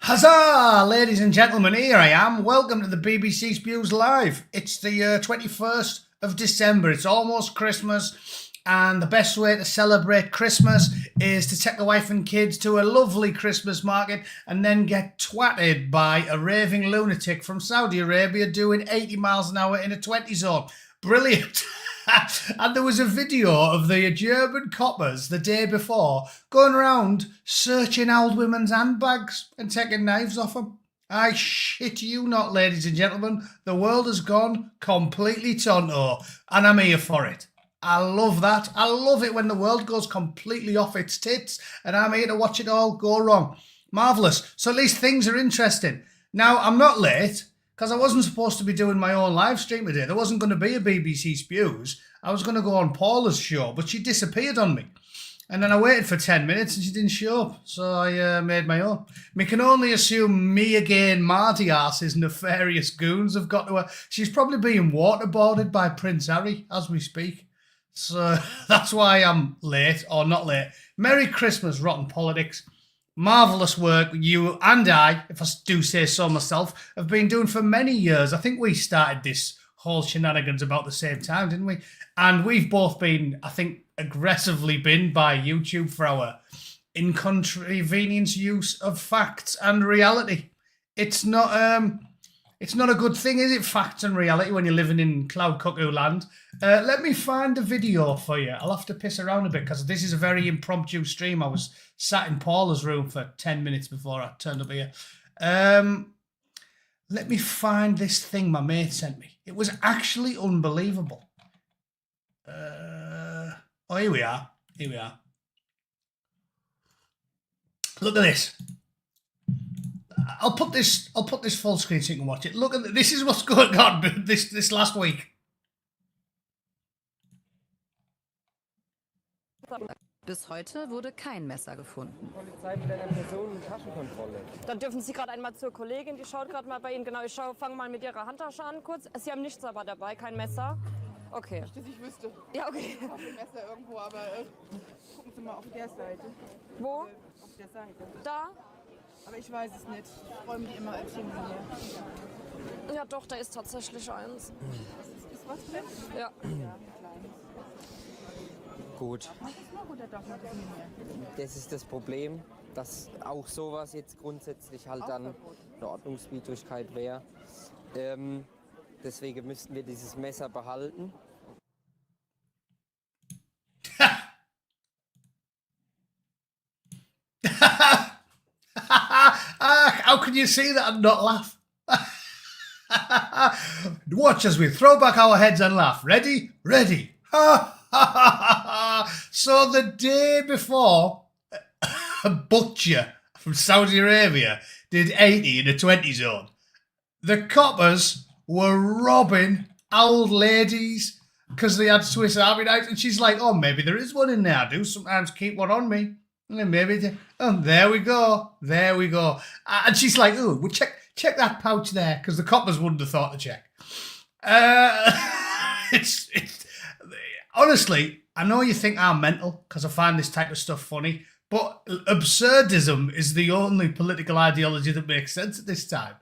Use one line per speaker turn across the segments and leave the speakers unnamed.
Huzzah, ladies and gentlemen, here I am. Welcome to the BBC Spews Live. It's the 21st of December. It's almost Christmas, and the best way to celebrate Christmas is to take the wife and kids to a lovely Christmas market and then get twatted by a raving lunatic from Saudi Arabia doing 80 miles an hour in a 20 zone. Brilliant. And there was a video of the German coppers the day before going around searching old women's handbags and taking knives off them. I shit you not, ladies and gentlemen. The world has gone completely tonto, and I'm here for it. I love that. I love it when the world goes completely off its tits, and I'm here to watch it all go wrong. Marvellous. So at least things are interesting. Now, I'm not late, because I wasn't supposed to be doing my own live stream today. There wasn't going to be a BBC Spews. I was going to go on Paula's show, but she disappeared on me. And then I waited for 10 minutes and she didn't show up. So I made my own. We can only assume me again, Marty Arse's nefarious goons have got to her. She's probably being waterboarded by Prince Harry as we speak. So that's why I'm late, or not late. Merry Christmas, rotten politics. Marvellous work you and I, if I do say so myself, have been doing for many years. I think we started this whole shenanigans about the same time, didn't we? And we've both been, I think, aggressively binned by YouTube for our inconvenience use of facts and reality. It's not a good thing, is it, facts and reality, when you're living in cloud cuckoo land? Let me find a video for you. I'll have to piss around a bit because this is a very impromptu stream. I was sat in Paula's room for 10 minutes before I turned up here. Let me find this thing my mate sent me. It was actually unbelievable. Oh, here we are. Here we are. Look at this. I'll put this full screen so you can watch it. Look at this. Is what's going on this last week.
Bis heute wurde kein Messer gefunden.
Polizei mit einer Personen-Taschenkontrolle.
Dann dürfen Sie gerade einmal zur Kollegin, die schaut gerade mal bei Ihnen. Genau, ich fange mal mit Ihrer Handtasche an kurz. Sie haben nichts aber dabei, kein Messer. Okay.
Nicht, dass ich wüsste.
Ja, okay.
Ich habe ein Messer irgendwo, aber gucken Sie mal auf der Seite.
Wo?
Auf der Seite.
Da?
Aber ich weiß es nicht. Ich räume die immer als hinten hier.
Ja doch, da ist tatsächlich eins.
Ist was drin?
Ja.
Ja, ein kleines.
Gut,
Mach das mal gut, doch mal das hier.
das ist das Problem, dass auch sowas jetzt grundsätzlich halt dann eine Ordnungswidrigkeit wäre. Deswegen müssten wir dieses Messer behalten.
How can you see that and not laugh? Watch as we throw back our heads and laugh. Ready? Ready. So the day before, a butcher from Saudi Arabia did 80 in a 20 zone. The coppers were robbing old ladies because they had Swiss Army knives, and she's like, "Oh, maybe there is one in there. I do sometimes keep one on me." And maybe, oh, there we go, there we go. And she's like, "Oh, well, check that pouch there," because the coppers wouldn't have thought to check. It's honestly, I know you think I'm mental because I find this type of stuff funny, but absurdism is the only political ideology that makes sense at this time.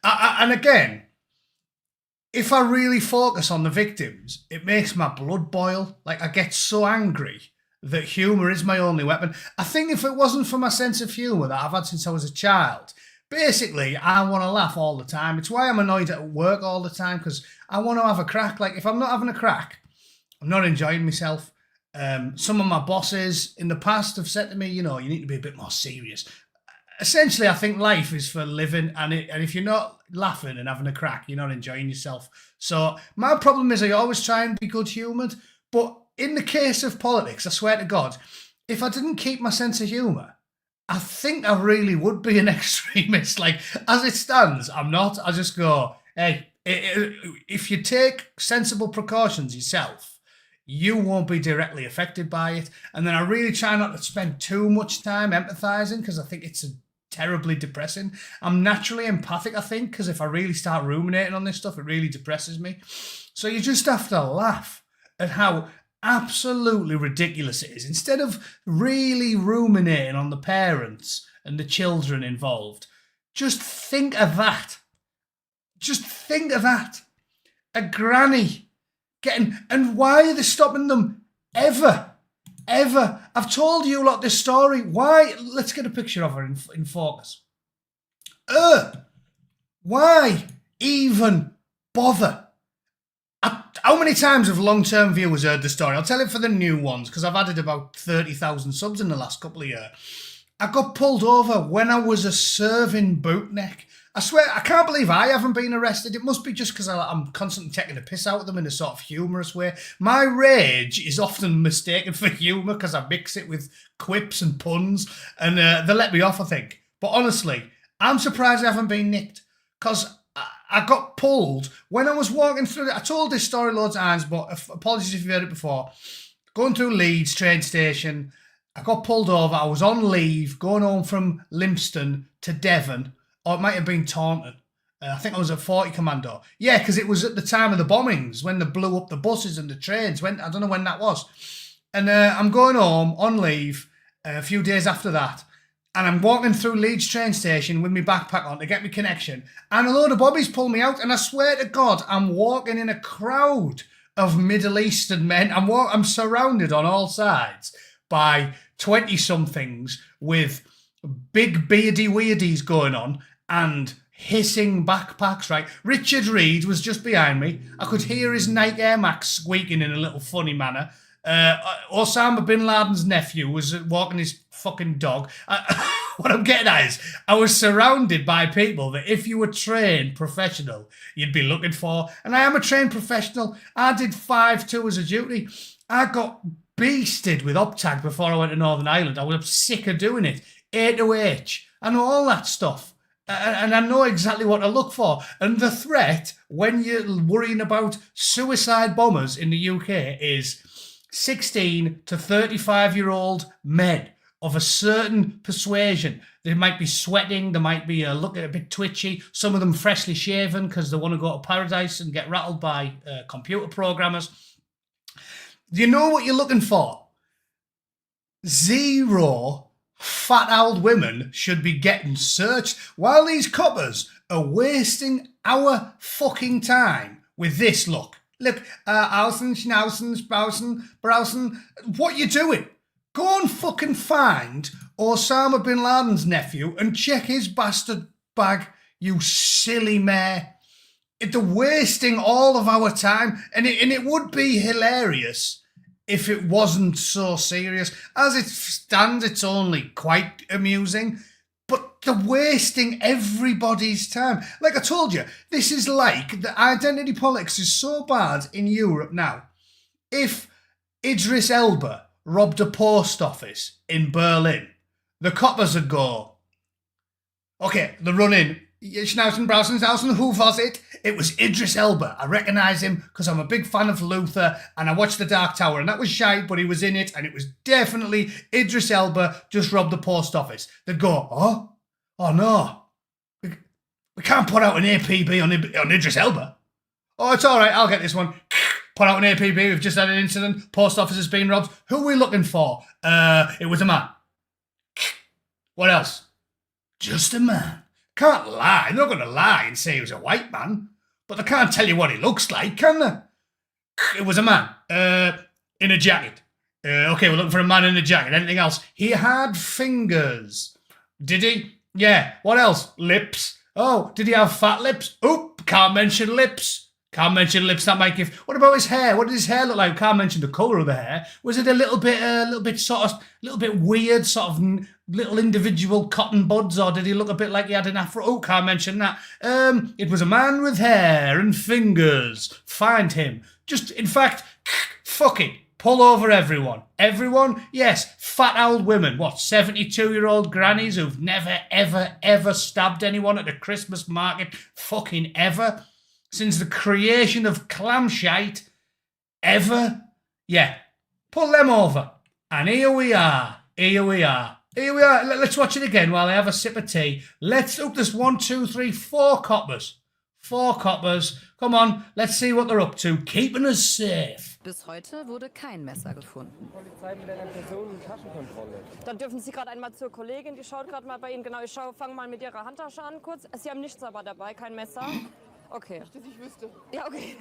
And again, if I really focus on the victims, it makes my blood boil. Like, I get so angry that humour is my only weapon. I think if it wasn't for my sense of humour that I've had since I was a child, basically, I want to laugh all the time. It's why I'm annoyed at work all the time, because I want to have a crack. Like, if I'm not having a crack, I'm not enjoying myself. Some of my bosses in the past have said to me, you know, you need to be a bit more serious. Essentially, I think life is for living, and if you're not laughing and having a crack, you're not enjoying yourself. So my problem is I always try and be good-humoured, but in the case of politics, I swear to God, if I didn't keep my sense of humour, I think I really would be an extremist. Like, as it stands, I'm not. I just go, hey, if you take sensible precautions yourself, you won't be directly affected by it. And then I really try not to spend too much time empathising because I think it's terribly depressing. I'm naturally empathic, I think, because if I really start ruminating on this stuff, it really depresses me. So you just have to laugh at how absolutely ridiculous it is. Instead of really ruminating on the parents and the children involved, Just think of that. Just think of that. A granny getting... And why are they stopping them? Ever. I've told you lot this story. Why? Let's get a picture of her in focus. Why even bother? How many times have long-term viewers heard the story? I'll tell it for the new ones, because I've added about 30,000 subs in the last couple of years. I got pulled over when I was a serving Bootneck. I swear, I can't believe I haven't been arrested. It must be just because I'm constantly taking the piss out of them in a sort of humorous way. My rage is often mistaken for humour because I mix it with quips and puns, and they let me off, I think. But honestly, I'm surprised I haven't been nicked, because I got pulled when I was walking through... I told this story loads of times, but apologies if you've heard it before. Going through Leeds train station, I got pulled over. I was on leave, going home from Lympstone to Devon, or it might have been Taunton. I think I was at 40 Commando. Yeah, because it was at the time of the bombings, when they blew up the buses and the trains. I don't know when that was. And I'm going home on leave a few days after that. And I'm walking through Leeds train station with my backpack on to get my connection. And a load of bobbies pull me out. And I swear to God, I'm walking in a crowd of Middle Eastern men. I'm surrounded on all sides by 20-somethings with big beardy weirdies going on and hissing backpacks, right? Richard Reed was just behind me. I could hear his Nike Air Max squeaking in a little funny manner. Osama bin Laden's nephew was walking his fucking dog. What I'm getting at is, I was surrounded by people that if you were trained professional, you'd be looking for. And I am a trained professional. I did 5 tours of duty. I got beasted with Optag before I went to Northern Ireland. I was sick of doing it. A to H. I know all that stuff. And I know exactly what to look for. And the threat, when you're worrying about suicide bombers in the UK, is 16 to 35-year-old men of a certain persuasion. They might be sweating, they might be looking a bit twitchy, some of them freshly shaven because they want to go to paradise and get rattled by computer programmers. Do you know what you're looking for? 0 fat old women should be getting searched while these coppers are wasting our fucking time with this look. Look, Ausen, Schnausen, Spausen, Brausen, what you doing? Go and fucking find Osama bin Laden's nephew and check his bastard bag, you silly mare. They're wasting all of our time, and it would be hilarious if it wasn't so serious. As it stands, it's only quite amusing, but they're wasting everybody's time. Like I told you, this is like the identity politics is so bad in Europe now. If Idris Elba robbed a post office in Berlin, the coppers would go, okay, they run in. Schnauzen, Brausen, Sausen, who was it? It was Idris Elba. I recognise him because I'm a big fan of Luther and I watched The Dark Tower, and that was shite, but he was in it, and it was definitely Idris Elba just robbed the post office. They'd go, oh no, we can't put out an APB on Idris Elba. Oh, it's all right, I'll get this one. Put out an APB, we've just had an incident, post office has been robbed. Who are we looking for? It was a man. What else? Just a man. Can't lie. They're not going to lie and say he was a white man, but they can't tell you what he looks like, can they? It was a man in a jacket. Okay, we're looking for a man in a jacket. Anything else? He had fingers. Did he? Yeah. What else? Lips. Oh, did he have fat lips? Oop, can't mention lips. Can't mention lips, that might give... What about his hair? What did his hair look like? Can't mention the colour of the hair. Was it a little bit weird, sort of little individual cotton buds, or did he look a bit like he had an afro? Oh, can't mention that. It was a man with hair and fingers. Find him. Just, in fact, fuck it. Pull over everyone. Everyone? Yes, fat old women. What, 72-year-old grannies who've never, ever, ever stabbed anyone at a Christmas market fucking ever? Since the creation of clamshite ever? Yeah, pull them over. And here we are. Let's watch it again while I have a sip of tea. There's 1, 2, 3, 4 coppers. 4 coppers. Come on, let's see what they're up to. Keeping us safe.
Bis heute wurde kein Messer gefunden.
Polizei mit einer Personen-Taschenkontrolle.
Dann dürfen Sie gerade einmal zur Kollegin, die schaut gerade mal bei Ihnen. Genau, ich fange mal mit Ihrer Handtasche an kurz. Sie haben nichts aber dabei, kein Messer. Okay.
Dass ich wüsste.
Ja, okay.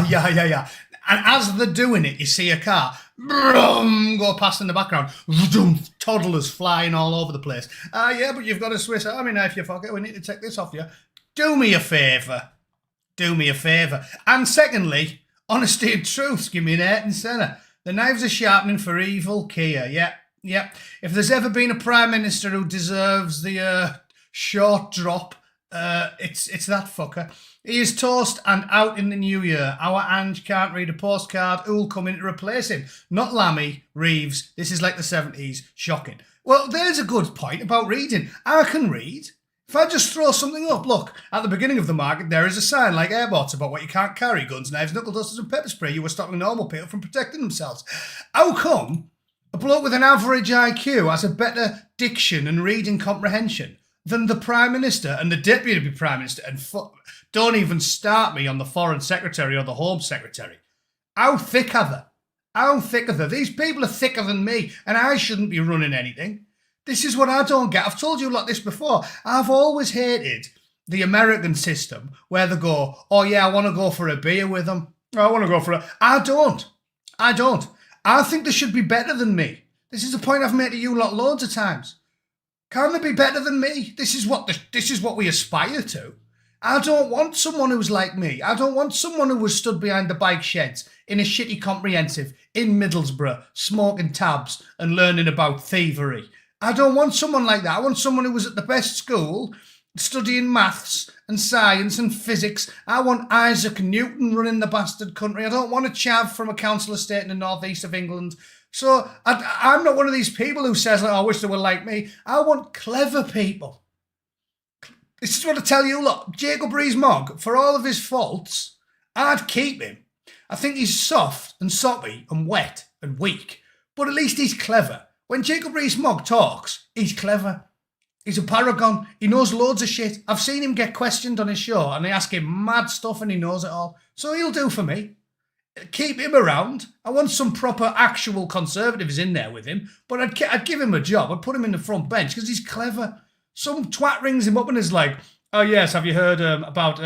Yeah. And as they're doing it, you see a car brum, go past in the background. Vroom, toddlers flying all over the place. Yeah, but you've got a Swiss Army knife, you fucker. We need to take this off you. Do me a favour. Do me a favour. And secondly, honesty and truth, give me an 8 and centre. The knives are sharpening for evil, Kia. Yeah. If there's ever been a Prime Minister who deserves the short drop, it's that fucker. He is toast and out in the new year. Our Ange can't read a postcard. Who'll come in to replace him? Not Lammy, Reeves. This is like the 70s. Shocking. Well, there's a good point about reading. I can read. If I just throw something up, look, at the beginning of the market, there is a sign like airbots about what you can't carry: guns, knives, knuckle dusters and pepper spray. You were stopping normal people from protecting themselves. How come a bloke with an average IQ has a better diction and reading comprehension than the Prime Minister and the Deputy Prime Minister? And don't even start me on the Foreign Secretary or the Home Secretary. How thick are they? How thick are they? These people are thicker than me, and I shouldn't be running anything. This is what I don't get. I've told you like this before. I've always hated the American system where they go, oh yeah, I want to go for a beer with them. I want to go for a... I don't. I think they should be better than me. This is a point I've made to you lot loads of times. Can they be better than me? This is what we aspire to. I don't want someone who's like me. I don't want someone who was stood behind the bike sheds in a shitty comprehensive in Middlesbrough, smoking tabs and learning about thievery. I don't want someone like that. I want someone who was at the best school, studying maths and science and physics. I want Isaac Newton running the bastard country. I don't want a chav from a council estate in the northeast of England. So I'm not one of these people who says, I wish they were like me. I want clever people. This is what I tell you, look, Jacob Rees-Mogg, for all of his faults, I'd keep him. I think he's soft and soppy and wet and weak, but at least he's clever. When Jacob Rees-Mogg talks, he's clever. He's a paragon. He knows loads of shit. I've seen him get questioned on his show and they ask him mad stuff and he knows it all. So he'll do for me. Keep him around. I want some proper actual Conservatives in there with him, but I'd give him a job. I'd put him in the front bench because he's clever. Some twat rings him up and is like, oh yes, have you heard about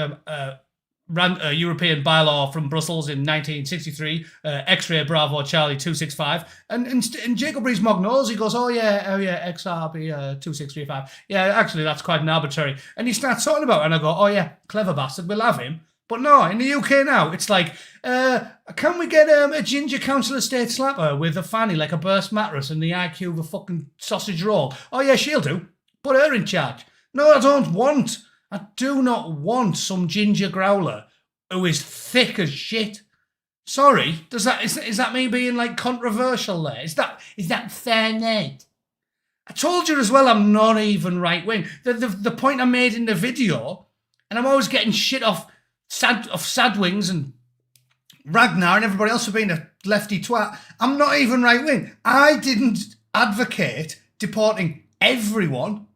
European bylaw from Brussels in 1963, X-ray Bravo Charlie 265, and Jacob Rees-Mogg knows. He goes, oh yeah, XRB 2635. Yeah, actually that's quite an arbitrary. And he starts talking about it, and I go, oh yeah, clever bastard, we'll have him. But no, in the UK now, it's like, can we get a ginger council estate slapper with a fanny like a burst mattress and the IQ of a fucking sausage roll? Oh yeah, she'll do. Put her in charge. No, I do not want some ginger growler who is thick as shit. Sorry, is that me being like controversial there? Is that fair, Ned? I told you as well I'm not even right wing. The point I made in the video, and I'm always getting shit off Sadwings and Ragnar and everybody else for being a lefty twat. I'm not even right wing. I didn't advocate deporting everyone.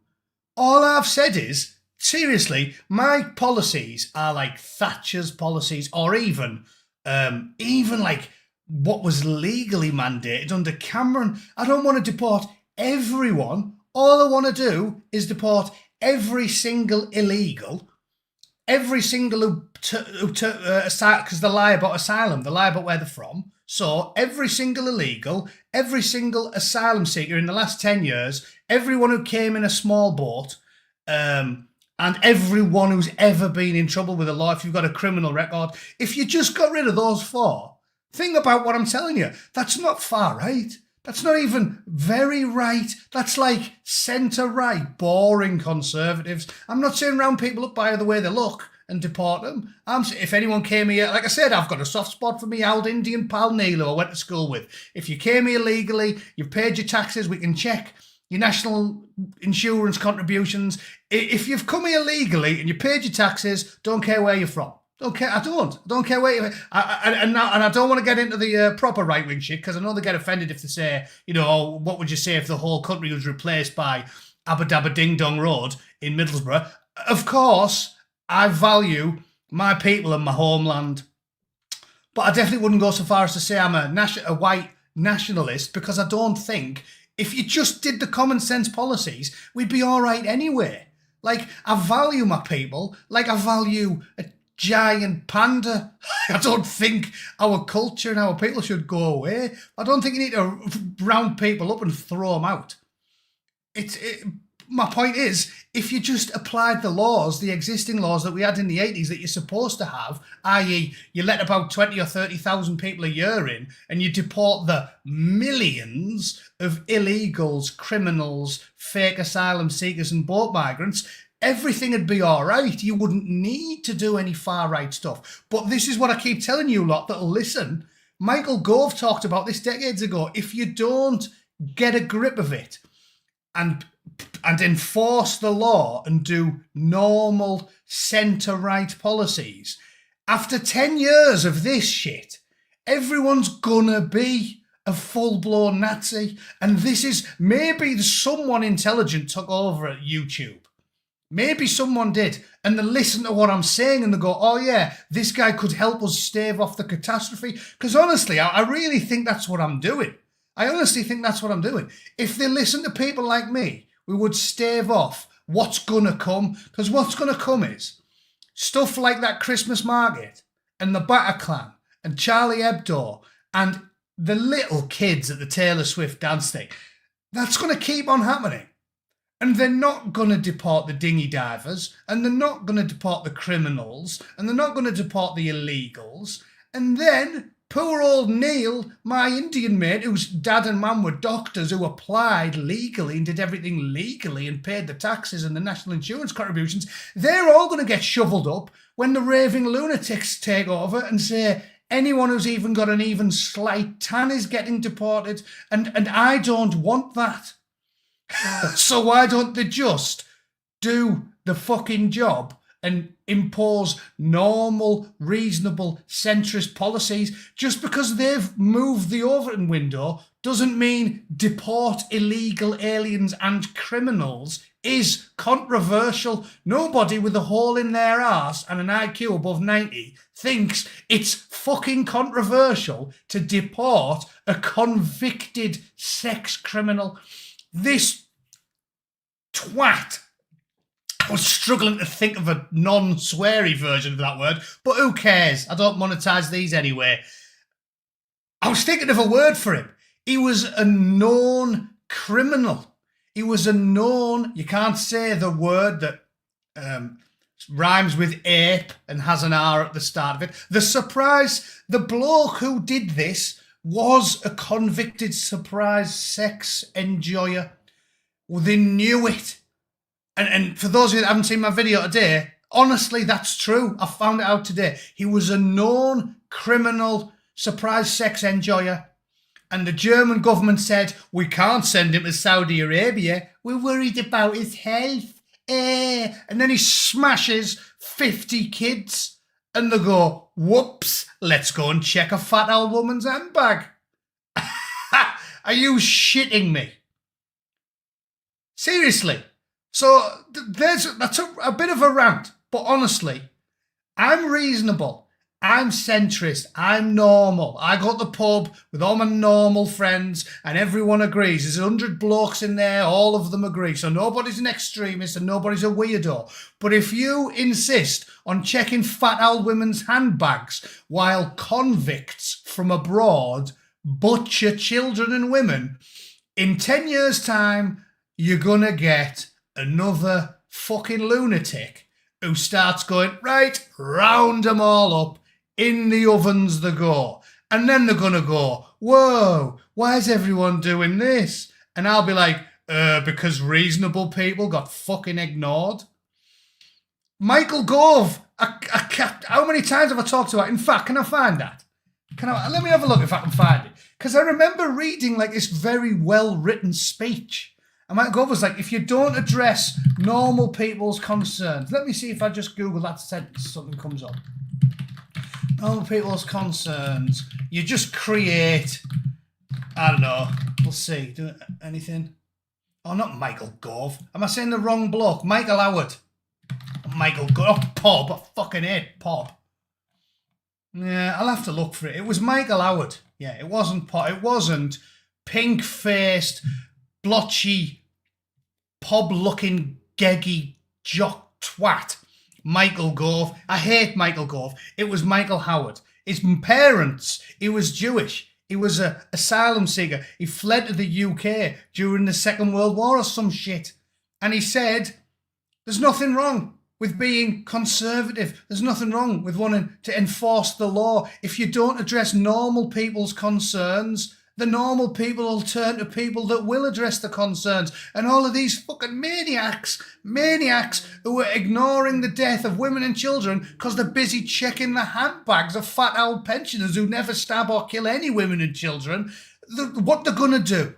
All I've said is, seriously, my policies are like Thatcher's policies, or even like what was legally mandated under Cameron. I don't want to deport everyone. All I want to do is deport every single illegal, every single because they lie about asylum, they lie about where they're from. So every single illegal, every single asylum seeker in the last 10 years, everyone who came in a small boat, and everyone who's ever been in trouble with the law, if you've got a criminal record, if you just got rid of those 4, think about what I'm telling you. That's not far right. That's not even very right. That's like centre-right, boring Conservatives. I'm not saying round people up by the way they look and deport them. If anyone came here, like I said, I've got a soft spot for me old Indian pal Neil, who I went to school with. If you came here legally, you've paid your taxes, we can check your national insurance contributions. If you've come here legally and you paid your taxes, don't care where you're from. Don't care. I don't care where you. And I don't want to get into the proper right wing shit, because I know they get offended if they say, oh, what would you say if the whole country was replaced by Abba Dabba Ding Dong Road in Middlesbrough? Of course, I value my people and my homeland. But I definitely wouldn't go so far as to say I'm a white nationalist, because I don't think if you just did the common sense policies, we'd be all right anyway. Like, I value my people, like I value a giant panda. I don't think our culture and our people should go away. I don't think you need to round people up and throw them out. My point is, if you just applied the laws, the existing laws that we had in the 80s that you're supposed to have, i.e. you let about 20 or 30,000 people a year in and you deport the millions of illegals, criminals, fake asylum seekers and boat migrants, everything would be all right. You wouldn't need to do any far-right stuff. But this is what I keep telling you lot that'll listen. Michael Gove talked about this decades ago. If you don't get a grip of it and enforce the law and do normal centre-right policies, after 10 years of this shit, everyone's gonna be a full-blown Nazi. And this is, maybe someone intelligent took over at YouTube. Maybe someone did, and they listen to what I'm saying and they go, oh yeah, this guy could help us stave off the catastrophe. Because honestly, I really think that's what I'm doing. I honestly think that's what I'm doing. If they listen to people like me, we would stave off what's going to come. Because what's going to come is stuff like that Christmas market and the Bataclan and Charlie Hebdo and the little kids at the Taylor Swift dance thing. That's going to keep on happening. And they're not going to deport the dinghy divers, and they're not going to deport the criminals, and they're not going to deport the illegals. And then poor old Neil, my Indian mate, whose dad and mum were doctors who applied legally and did everything legally and paid the taxes and the national insurance contributions, they're all going to get shoveled up when the raving lunatics take over and say anyone who's even got an even slight tan is getting deported. And I don't want that. So why don't they just do the fucking job and impose normal, reasonable, centrist policies? Just because they've moved the Overton window doesn't mean deport illegal aliens and criminals is controversial. Nobody with a hole in their arse and an IQ above 90 thinks it's fucking controversial to deport a convicted sex criminal. This twat. I was struggling to think of a non-sweary version of that word, but who cares? I don't monetize these anyway. I was thinking of a word for him. He was a known criminal. He was a known, you can't say the word that rhymes with ape and has an R at the start of it. The surprise, the bloke who did this was a convicted surprise sex enjoyer. Well, they knew it. And for those of you that haven't seen my video today, honestly, that's true. I found it out today. He was a known criminal surprise sex enjoyer. And the German government said, we can't send him to Saudi Arabia. We're worried about his health. And then he smashes 50 kids. And they go, whoops, let's go and check a fat old woman's handbag. Are you shitting me? Seriously. So that's a bit of a rant. But honestly, I'm reasonable. I'm centrist. I'm normal. I go to the pub with all my normal friends and everyone agrees. There's 100 blokes in there. All of them agree. So nobody's an extremist and nobody's a weirdo. But if you insist on checking fat old women's handbags while convicts from abroad butcher children and women, in 10 years' time, you're going to get another fucking lunatic who starts going, right, round them all up, in the ovens they go. And then they're going to go, whoa, why is everyone doing this? And I'll be like, because reasonable people got fucking ignored. Michael Gove, how many times have I talked about it? In fact, can I find that? Let me have a look if I can find it. Because I remember reading like this very well-written speech. And Michael Gove was like, if you don't address normal people's concerns, let me see if I just Google that sentence, something comes up. Normal people's concerns. You just create, I don't know, we'll see. Do anything? Oh, not Michael Gove. Am I saying the wrong bloke? Michael Howard. Michael Gove. Oh, Pop. I fucking hate Pop. Yeah, I'll have to look for it. It was Michael Howard. Yeah, it wasn't Pop. It wasn't pink-faced, blotchy, Pob-looking, geggy jock twat Michael Gove. I hate Michael Gove. It was Michael Howard. His parents, he was Jewish. He was an asylum seeker. He fled to the UK during the Second World War or some shit. And he said, there's nothing wrong with being conservative. There's nothing wrong with wanting to enforce the law. If you don't address normal people's concerns, the normal people will turn to people that will address the concerns. And all of these fucking maniacs who are ignoring the death of women and children because they're busy checking the handbags of fat old pensioners who never stab or kill any women and children. What they're going to do?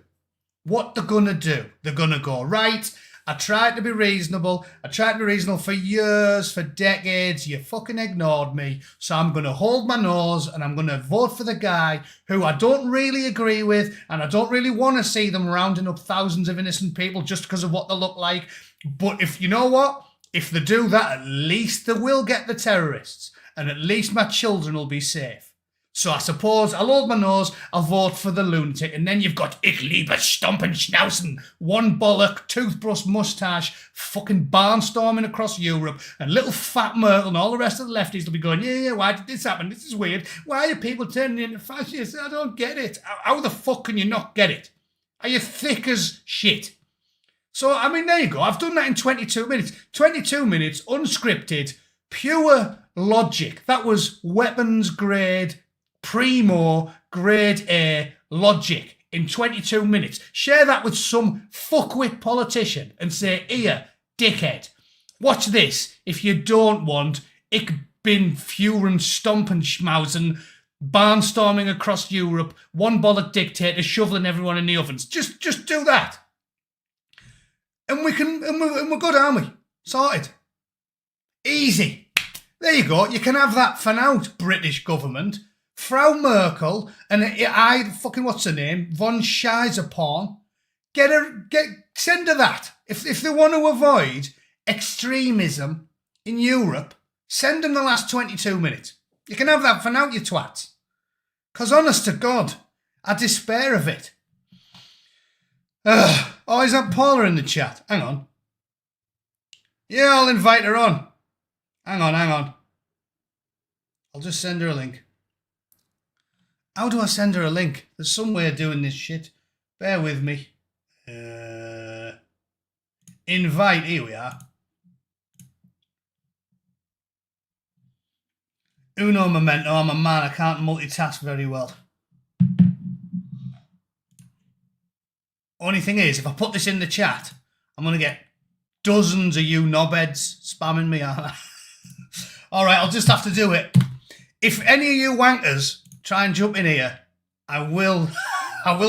They're going to go, right, I tried to be reasonable. For years, for decades. You fucking ignored me. So I'm going to hold my nose and I'm going to vote for the guy who I don't really agree with, and I don't really want to see them rounding up thousands of innocent people just because of what they look like. But if you know what? If they do that, at least they will get the terrorists, and at least my children will be safe. So I suppose I'll hold my nose, I'll vote for the lunatic, and then you've got Ich liebe Stompen Schnauzen, one bollock, toothbrush moustache, fucking barnstorming across Europe, and little fat Merkel and all the rest of the lefties will be going, yeah, why did this happen? This is weird. Why are people turning into fascists? I don't get it. How the fuck can you not get it? Are you thick as shit? So, I mean, there you go. I've done that in 22 minutes. 22 minutes, unscripted, pure logic. That was weapons grade, primo, grade A logic in 22 minutes. Share that with some fuckwit politician and say, here, dickhead, watch this if you don't want Ich bin Führen Stompen Schmausen barnstorming across Europe, one bollock dictator shoveling everyone in the ovens. Just do that. And we're good, aren't we? Sorted. Easy. There you go. You can have that for now, British government. Frau Merkel and what's her name? Von Scheizerporn. Send her that. If they want to avoid extremism in Europe, send them the last 22 minutes. You can have that for now, you twats. Because honest to God, I despair of it. Oh, is that Paula in the chat? Hang on. Yeah, I'll invite her on. Hang on. I'll just send her a link. How do I send her a link? There's some way of doing this shit. Bear with me. Invite. Here we are. Uno momento. I'm a man. I can't multitask very well. Only thing is, if I put this in the chat, I'm going to get dozens of you knobheads spamming me. All right, I'll just have to do it. If any of you wankers try and jump in here, I will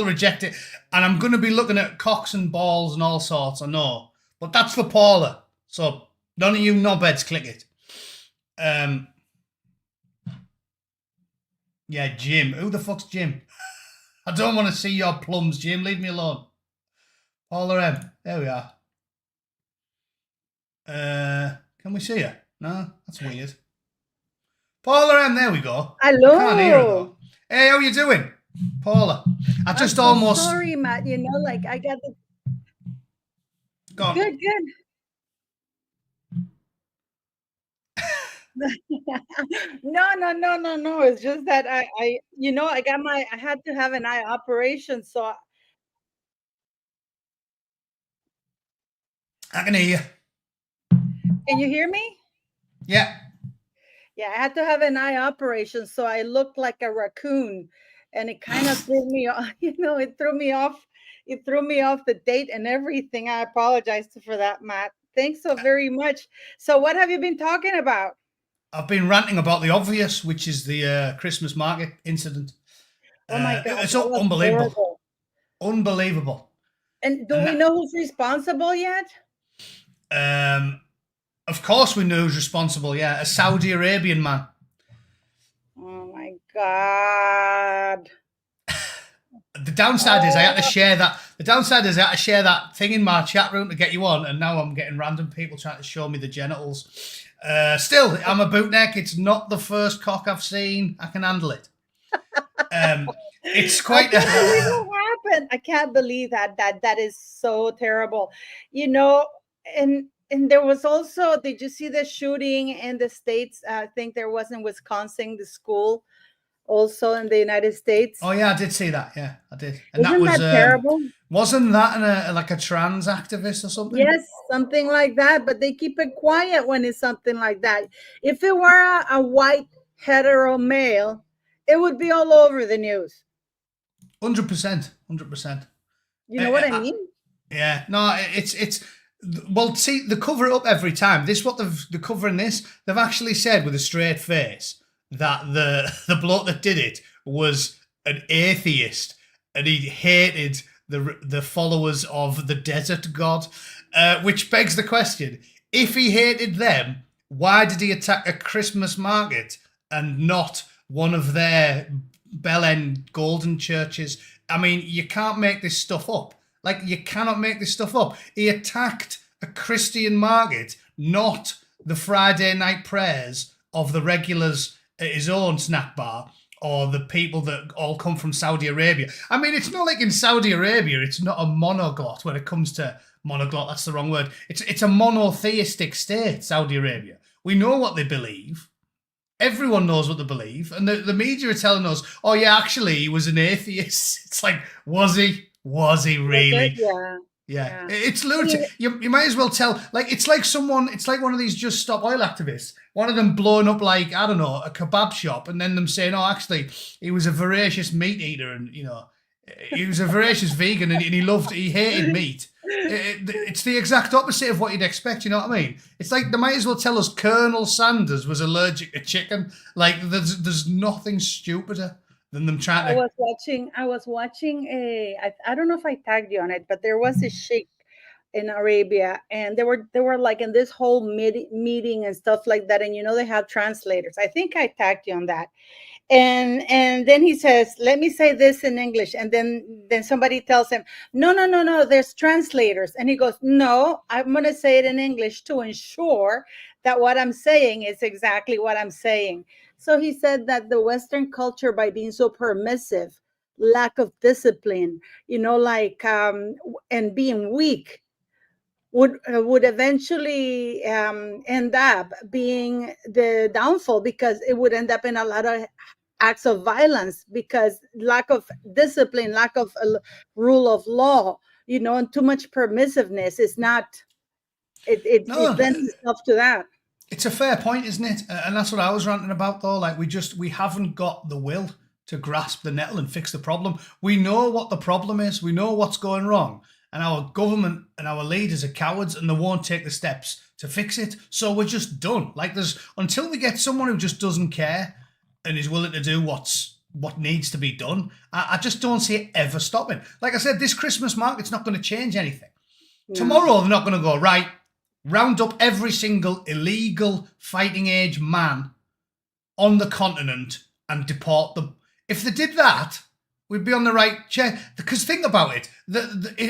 reject it. And I'm going to be looking at cocks and balls and all sorts, I know. But that's for Paula. So none of you knobheads click it. Yeah, Jim. Who the fuck's Jim? I don't want to see your plums, Jim. Leave me alone. Paula M. There we are. Can we see her? No, that's weird. Paula M. There we go.
Hello.
Can't hear her though. Hey, how you doing, Paula? I just almost.
Sorry, Matt. You know, like I got the.
Go on.
Good. No. It's just that I had to have an eye operation, so.
I can hear you.
Can you hear me?
Yeah.
Yeah, I had to have an eye operation, so I looked like a raccoon, and it kind of threw me off. It threw me off. It threw me off the date and everything. I apologize for that, Matt. Thanks so very much. So, what have you been talking about?
I've been ranting about the obvious, which is the Christmas market incident.
Oh my God,
it's unbelievable.
horrible.
Unbelievable.
And do we know who's responsible yet?
Of course we know who's responsible, yeah. A Saudi Arabian man.
Oh my God.
The downside is I had to share that. The downside is that I share that thing in my chat room to get you on, and now I'm getting random people trying to show me the genitals. Still, I'm a bootneck. It's not the first cock I've seen. I can handle it. It's quite.
I can't believe what happened. I can't believe that. That is so terrible. You know, and there was also. Did you see the shooting in the States? I think there was in Wisconsin, the school, also in the United States.
Oh yeah, I did see that. Yeah, I did. And
Isn't that terrible?
Wasn't that like a trans activist or something?
Yes, something like that. But they keep it quiet when it's something like that. If it were a white hetero male, it would be all over the news.
100%. 100%.
You know what I mean?
Yeah. No, it's. Well, see, they cover it up every time. They're covering this. They've actually said with a straight face that the bloke that did it was an atheist and he hated the followers of the desert god, which begs the question: if he hated them, why did he attack a Christmas market and not one of their Bell End golden churches? I mean, you can't make this stuff up. Like, you cannot make this stuff up. He attacked a Christian market, not the Friday night prayers of the regulars at his own snack bar or the people that all come from Saudi Arabia. I mean, it's not like in Saudi Arabia, it's not a monoglot when it comes to monoglot. That's the wrong word. It's a monotheistic state, Saudi Arabia. We know what they believe. Everyone knows what they believe. And the media are telling us, oh, yeah, actually, he was an atheist. It's like, was he? Was he really? Yeah. It's lunatic. You might as well tell. Like, it's like one of these Just Stop Oil activists. One of them blowing up, like, I don't know, a kebab shop, and then them saying, oh, actually, he was a voracious meat eater, and, you know, he was a voracious vegan, and he hated meat. It's the exact opposite of what you'd expect, you know what I mean? It's like they might as well tell us Colonel Sanders was allergic to chicken. Like, there's nothing stupider than them trying to.
I was watching I don't know if I tagged you on it, but there was a sheikh in Arabia, and they were like in this whole meeting and stuff like that, and you know they have translators. I think I tagged you on that. And then he says, let me say this in English. And then somebody tells him, no, there's translators. And he goes, no, I'm going to say it in English to ensure that what I'm saying is exactly what I'm saying. So he said that the Western culture, by being so permissive, lack of discipline, you know, like, and being weak, would eventually end up being the downfall, because it would end up in a lot of acts of violence, because lack of discipline, lack of rule of law, you know, and too much permissiveness is not, it lends itself to that.
It's a fair point, isn't it? And that's what I was ranting about, though. Like, we haven't got the will to grasp the nettle and fix the problem. We know what the problem is. We know what's going wrong. And our government and our leaders are cowards, and they won't take the steps to fix it. So we're just done. Like, until we get someone who just doesn't care and is willing to do what needs to be done, I just don't see it ever stopping. Like I said, this Christmas market's not going to change anything. No. Tomorrow, they're not going to go, right, round up every single illegal fighting age man on the continent and deport them. If they did that, we'd be on the right chair. Because think about it,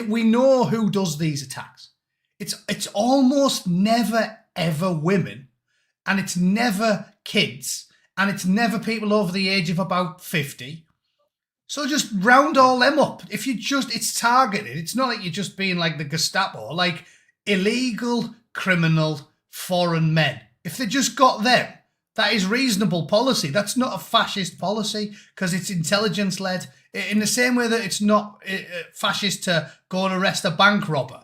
we know who does these attacks. It's almost never, ever women, and it's never kids, and it's never people over the age of about 50. So just round all them up. It's targeted. It's not like you're just being like the Gestapo, like illegal, criminal, foreign men. If they just got them, that is reasonable policy. That's not a fascist policy, because it's intelligence-led. In the same way that it's not fascist to go and arrest a bank robber.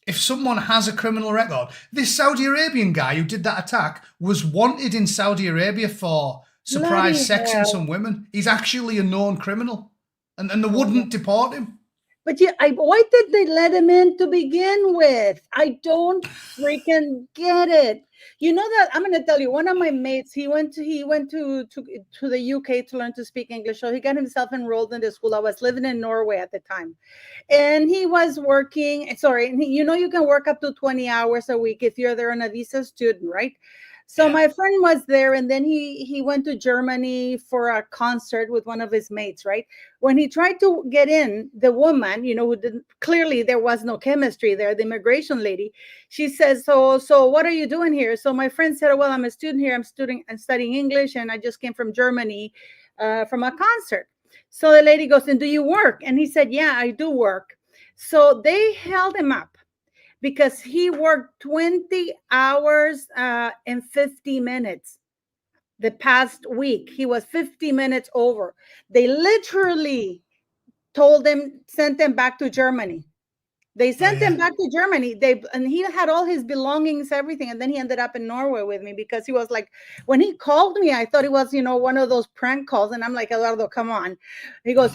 If someone has a criminal record, this Saudi Arabian guy who did that attack was wanted in Saudi Arabia for surprise sexing some women. He's actually a known criminal, and they wouldn't deport him.
But why did they let him in to begin with? I don't freaking get it. You know that I'm going to tell you, one of my mates, he went to the UK to learn to speak English. So he got himself enrolled in the school. I was living in Norway at the time, and he was working. You know, you can work up to 20 hours a week if you're there on a visa student, right? So
Yeah.
my friend was there, and then he went to Germany for a concert with one of his mates, right? When he tried to get in, the woman, who didn't, clearly there was no chemistry there, the immigration lady, she says, so what are you doing here? So my friend said, well, I'm a student here. I'm studying English, and I just came from Germany from a concert. So the lady goes, and do you work? And he said, yeah, I do work. So they held him up because he worked 20 hours and 50 minutes the past week. He was 50 minutes over. They literally sent him back to Germany. They sent him back to Germany. And he had all his belongings, everything. And then he ended up in Norway with me because he was like, when he called me, I thought it was, one of those prank calls. And I'm like, Eduardo, come on. He goes,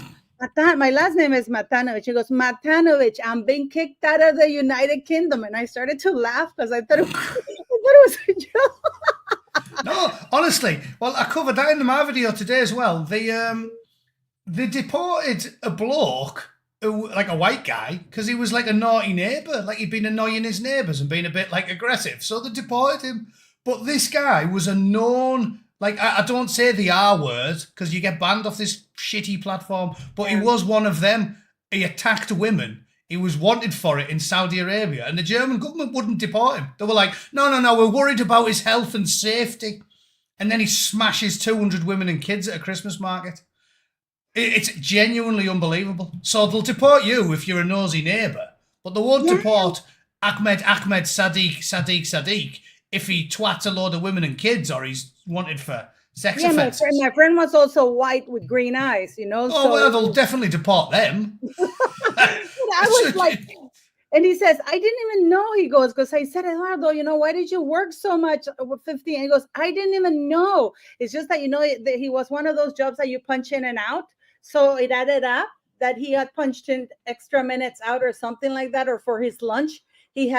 my last name is Matanovich. He goes, Matanovich, I'm being kicked out of the United Kingdom. And I started to laugh because I thought it was a joke.
No, honestly. Well, I covered that in my video today as well. They deported a bloke, like a white guy, because he was like a naughty neighbour. Like he'd been annoying his neighbours and being a bit like aggressive. So they deported him. But this guy was a known... Like, I don't say the R word because you get banned off this shitty platform, but he was one of them. He attacked women. He was wanted for it in Saudi Arabia, and the German government wouldn't deport him. They were like, no, we're worried about his health and safety. And then he smashes 200 women and kids at a Christmas market. It's genuinely unbelievable. So they'll deport you if you're a nosy neighbour, but they won't deport Ahmed Sadiq if he twats a load of women and kids or he's wanted for sex offences.
My friend was also white with green eyes,
Oh,
so...
well, they'll definitely deport them.
I was like... And he says, I didn't even know, he goes, because I said, Eduardo, why did you work so much with 50? And he goes, I didn't even know. It's just that, that he was one of those jobs that you punch in and out. So it added up that he had punched in extra minutes out or something like that, or for his lunch. He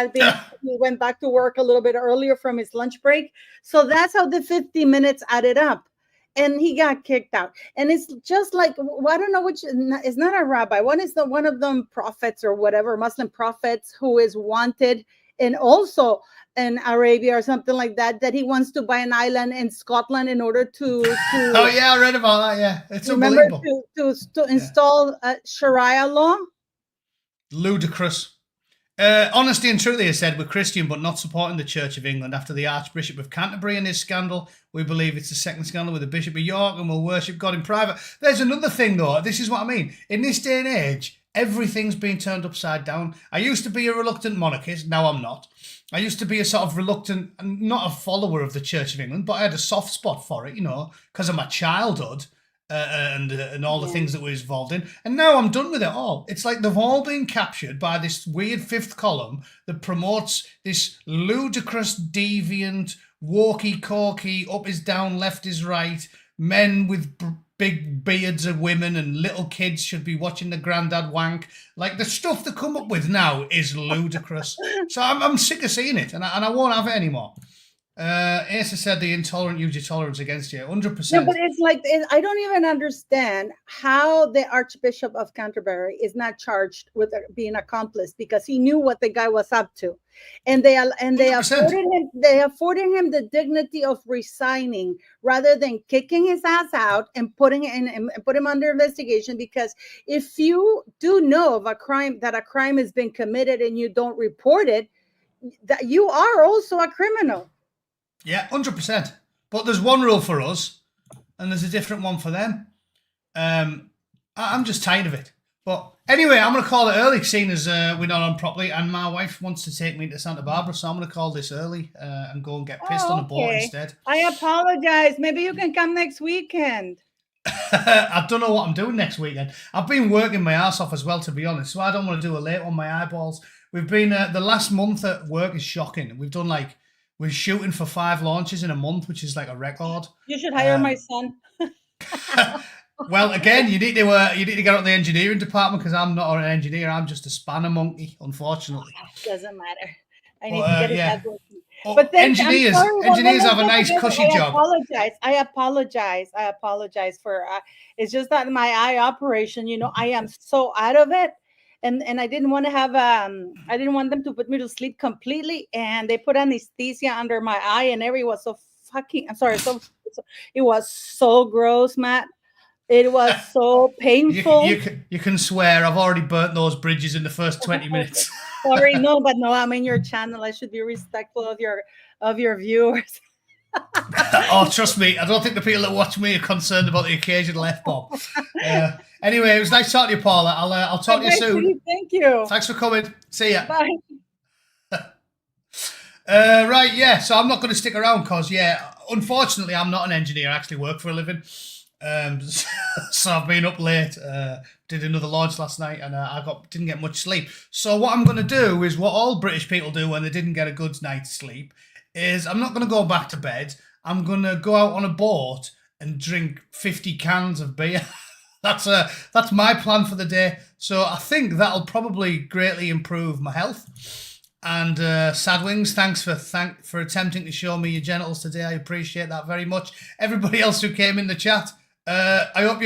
went back to work a little bit earlier from his lunch break. So that's how the 50 minutes added up. And he got kicked out. And it's just like, I don't know which, it's not a rabbi. One is one of them prophets or whatever, Muslim prophets, who is wanted, and also in Arabia or something like that, that he wants to buy an island in Scotland in order to
oh yeah, I read about that. Yeah, it's unbelievable.
To install Sharia law.
Ludicrous. Honesty and truly has said, we're Christian but not supporting the Church of England after the Archbishop of Canterbury and his scandal. We believe it's the second scandal with the Bishop of York and will worship God in private. There's another thing though, this is what I mean. In this day and age, everything's been turned upside down. I used to be a reluctant monarchist, now I'm not. I used to be a sort of reluctant, not a follower of the Church of England, but I had a soft spot for it, because of my childhood. And all the things that we're involved in. And now I'm done with it all. It's like they've all been captured by this weird fifth column that promotes this ludicrous, deviant, walkie-talkie, up is down, left is right, men with big beards of women and little kids should be watching the granddad wank. Like, the stuff they come up with now is ludicrous. So I'm sick of seeing it, and I won't have it anymore. Asa said the intolerant use your tolerance against you. 100%.
No, but it's like, I don't even understand how the Archbishop of Canterbury is not charged with being accomplice, because he knew what the guy was up to, and they afforded him the dignity of resigning rather than kicking his ass out and put him under investigation. Because if you do know of a crime has been committed and you don't report it, that you are also a criminal.
Yeah, 100%. But there's one rule for us, and there's a different one for them. I'm just tired of it. But anyway, I'm going to call it early, seeing as we're not on properly, and my wife wants to take me to Santa Barbara, so I'm going to call this early and go and get pissed on a boat instead.
I apologize. Maybe you can come next weekend.
I don't know what I'm doing next weekend. I've been working my ass off as well, to be honest, so I don't want to do a late on my eyeballs. We've been, the last month at work is shocking. We've done we're shooting for 5 launches in a month, which is like a record.
You should hire my son.
Well, again, you need to get out the engineering department, because I'm not an engineer. I'm just a spanner monkey, unfortunately.
Doesn't matter. I need to get it back working.
Oh,
but then,
engineers have a nice cushy job.
I apologize for. It's just that my eye operation. I am so out of it. and I didn't want to have I didn't want them to put me to sleep completely, and they put anesthesia under my eye, and everything was so fucking. I'm sorry, it was so gross, Matt. It was so painful.
You can swear. I've already burnt those bridges in the first 20 minutes.
Sorry, no, but no, I'm in your channel. I should be respectful of your viewers.
Oh, trust me, I don't think the people that watch me are concerned about the occasional F-bomb. Anyway, it was nice talking to you, Paula. I'll talk to you soon.
Thank you.
Thanks for coming. See ya.
Bye.
Right, yeah, so I'm not going to stick around because, unfortunately, I'm not an engineer. I actually work for a living. So I've been up late, did another launch last night, and didn't get much sleep. So what I'm going to do is what all British people do when they didn't get a good night's sleep is I'm not going to go back to bed. I'm going to go out on a boat and drink 50 cans of beer. That's my plan for the day. So I think that'll probably greatly improve my health. And Sadwings, thanks for attempting to show me your genitals today. I appreciate that very much. Everybody else who came in the chat, I hope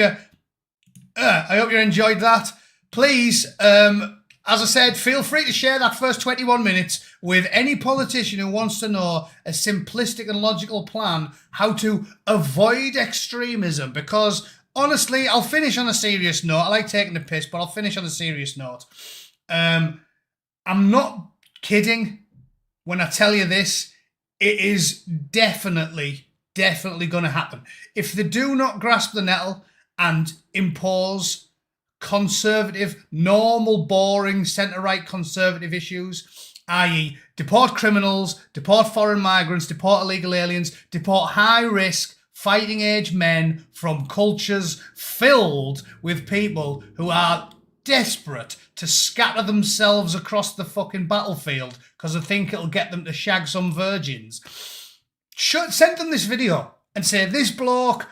you enjoyed that. Please, as I said, feel free to share that first 21 minutes with any politician who wants to know a simplistic and logical plan how to avoid extremism. Because honestly, I'll finish on a serious note. I like taking the piss, but I'll finish on a serious note. I'm not kidding when I tell you this. It is definitely going to happen. If they do not grasp the nettle and impose conservative, normal, boring, centre-right conservative issues, i.e. deport criminals, deport foreign migrants, deport illegal aliens, deport high-risk, fighting-age men from cultures filled with people who are desperate to scatter themselves across the fucking battlefield because they think it'll get them to shag some virgins. Send them this video and say, this bloke,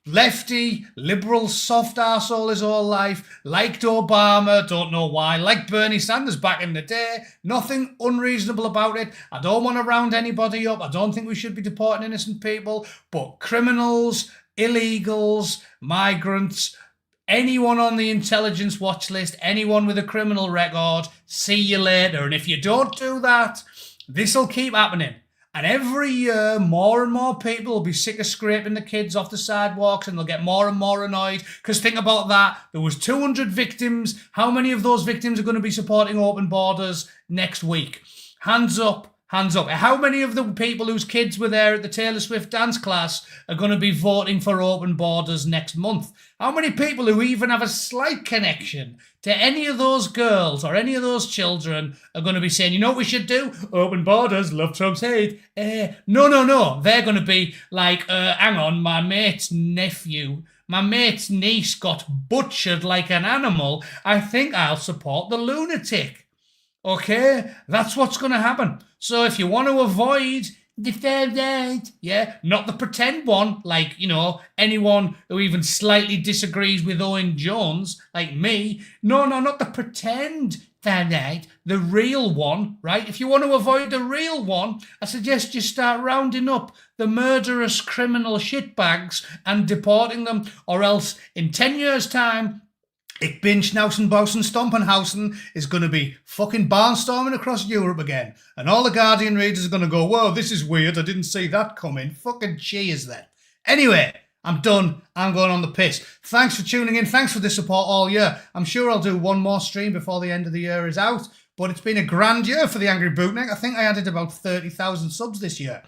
lefty, liberal, soft arsehole his whole life, liked Obama, don't know why, liked Bernie Sanders back in the day, nothing unreasonable about it. I don't want to round anybody up. I don't think we should be deporting innocent people, but criminals, illegals, migrants, anyone on the intelligence watch list, anyone with a criminal record, see you later. And if you don't do that, this will keep happening. And every year, more and more people will be sick of scraping the kids off the sidewalks, and they'll get more and more annoyed. Because think about that. There was 200 victims. How many of those victims are going to be supporting open borders next week? Hands up. Hands up. How many of the people whose kids were there at the Taylor Swift dance class are going to be voting for open borders next month? How many people who even have a slight connection to any of those girls or any of those children are going to be saying, you know what we should do? Open borders, love Trump's hate. No. They're going to be like, hang on, my mate's nephew, my mate's niece got butchered like an animal. I think I'll support the lunatic. Okay, that's what's going to happen. So if you want to avoid the fair right, not the pretend one, like, anyone who even slightly disagrees with Owen Jones, like me. No, not the pretend fair right, the real one, right? If you want to avoid the real one, I suggest you start rounding up the murderous criminal shitbags and deporting them, or else in 10 years' time, Ich bin Schnauzen, Bausen, Stompenhausen is going to be fucking barnstorming across Europe again. And all the Guardian readers are going to go, whoa, this is weird. I didn't see that coming. Fucking cheers then. Anyway, I'm done. I'm going on the piss. Thanks for tuning in. Thanks for the support all year. I'm sure I'll do one more stream before the end of the year is out. But it's been a grand year for the Angry Bootneck. I think I added about 30,000 subs this year.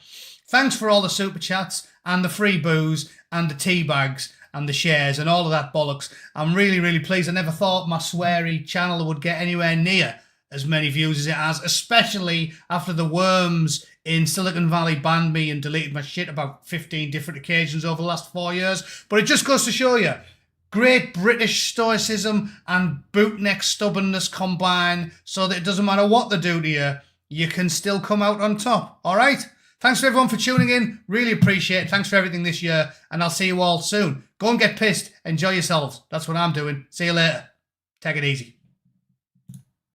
Thanks for all the super chats and the free booze and the tea bags and the shares and all of that bollocks. I'm really, really pleased. I never thought my sweary channel would get anywhere near as many views as it has, especially after the worms in Silicon Valley banned me and deleted my shit about 15 different occasions over the last 4 years. But it just goes to show you, great British stoicism and bootneck stubbornness combine so that it doesn't matter what they do to you, you can still come out on top. All right? Thanks for everyone for tuning in. Really appreciate it. Thanks for everything this year. And I'll see you all soon. Go and get pissed. Enjoy yourselves. That's what I'm doing. See you later. Take it easy.